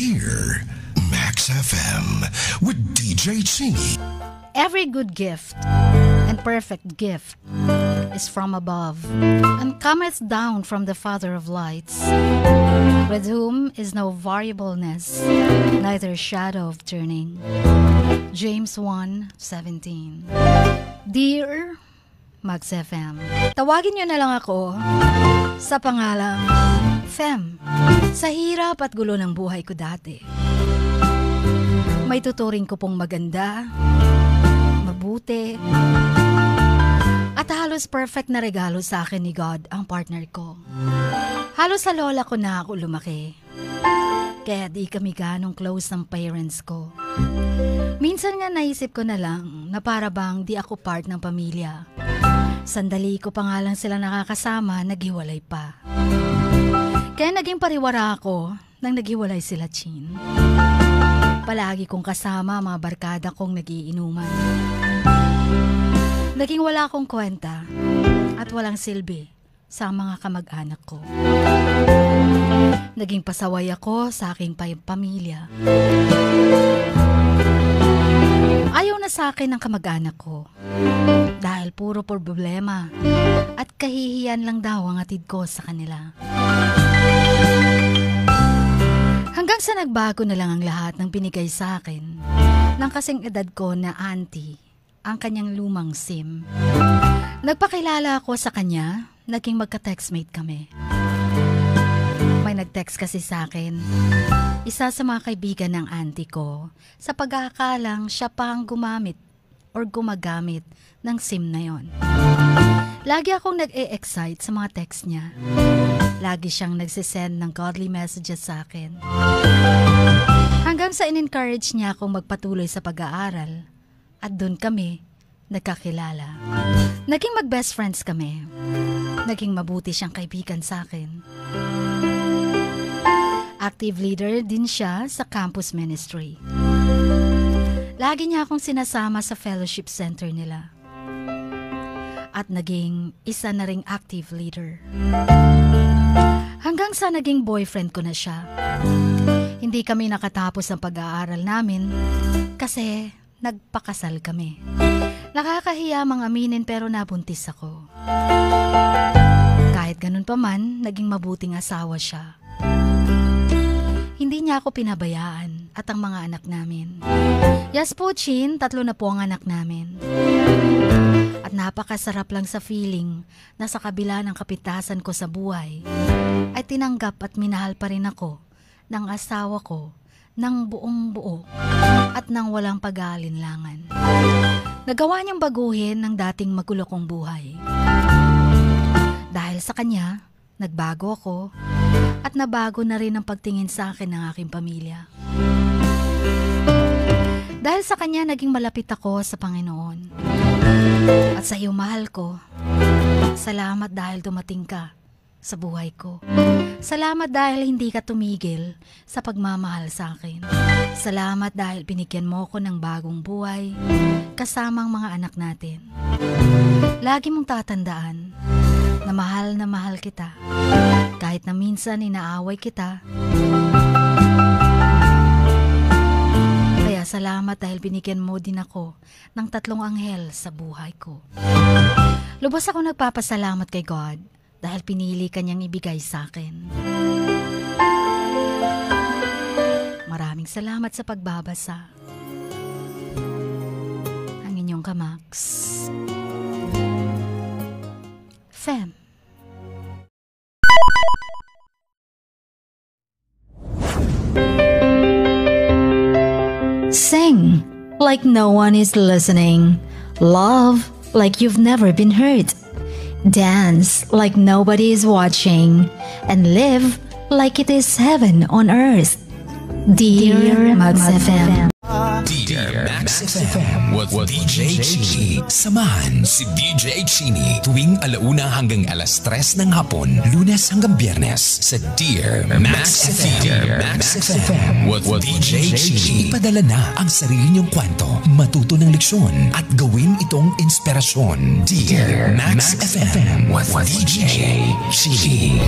Dear Max FM with DJ Chingy. Every good gift and perfect gift is from above, and cometh down from the Father of lights, with whom is no variableness, neither shadow of turning. James 1:17. Dear Max FM, tawagin niyo na lang ako sa pangalang Fem. Sa hirap at gulo ng buhay ko dati, may tuturing ko pong maganda, mabuti, at halos perfect na regalo sa akin ni God ang partner ko. Halos sa lola ko na ako lumaki, kaya di kami ganong close ng parents ko. Minsan nga naisip ko na lang na para bang di ako part ng pamilya. Sandali ko pa nga lang sila nakakasama, naghiwalay pa. Kaya naging pariwara ako nang naghiwalay sila, Chin. Palagi kong kasama mga barkada kong nagiinuman. Naging wala akong kwenta at walang silbi sa mga kamag-anak ko. Naging pasaway ako sa aking pamilya. Ayaw na sa akin ng kamag-anak ko dahil puro problema at kahihiyan lang daw ang atid ko sa kanila. Hanggang sa nagbago na lang ang lahat ng binigay sa akin ng kasing edad ko na auntie, ang kanyang lumang SIM. Nagpakilala ako sa kanya, naging magka-textmate kami. May nag-text kasi sa akin, isa sa mga kaibigan ng auntie ko, sa pag-aakalang siya pa ang gumamit or gumagamit ng SIM na yon. Lagi akong nag-e-excite sa mga text niya. Lagi siyang nagsisend ng godly messages sa akin. Hanggang sa in-encourage niya akong magpatuloy sa pag-aaral. At doon kami nagkakilala. Naging mag-best friends kami. Naging mabuti siyang kaibigan sa akin. Active leader din siya sa campus ministry. Lagi niya akong sinasama sa fellowship center nila. At naging isa na ring active leader. Hanggang sa naging boyfriend ko na siya. Hindi kami nakatapos ng pag-aaral namin kasi nagpakasal kami. Nakakahiya mang aminin pero nabuntis ako. Kahit ganun pa man, naging mabuting asawa siya. Hindi niya ako pinabayaan at ang mga anak namin. Yes po, Chin, 3 na po ang anak namin. At napakasarap lang sa feeling na sa kabila ng kapitasan ko sa buhay, ay tinanggap at minahal pa rin ako ng asawa ko ng buong buo at ng walang pag-aalinlangan. Nagawa niyang baguhin ng dating magulo kong buhay. Dahil sa kanya, nagbago ako at nabago na rin ang pagtingin sa akin ng aking pamilya. Dahil sa kanya, naging malapit ako sa Panginoon. At sa iyo, mahal ko, salamat dahil dumating ka sa buhay ko. Salamat dahil hindi ka tumigil sa pagmamahal sa akin. Salamat dahil binigyan mo ko ng bagong buhay kasama ang mga anak natin. Lagi mong tatandaan na mahal kita. Kahit na minsan inaaway kita. Kaya salamat dahil binigyan mo din ako ng 3 anghel sa buhay ko. Lubos ako nagpapasalamat kay God dahil pinili kanyang ibigay sa akin. Maraming salamat sa pagbabasa. Ang inyong Kamax, Fem. Sing like no one is listening. Love like you've never been hurt. Dance like nobody is watching. And live like it is heaven on earth. Dear Max FM. Dear Max FM with DJ Chingy. Samahan si DJ Chingy tuwing 1:00 hanggang 3:00 ng hapon, Lunes hanggang Biyernes sa Dear Max FM. Dear Max FM with DJ Chingy. Ipadala na ang sarili niyong kwento, matuto ng leksyon at gawin itong inspirasyon. Dear Max FM with DJ Chingy.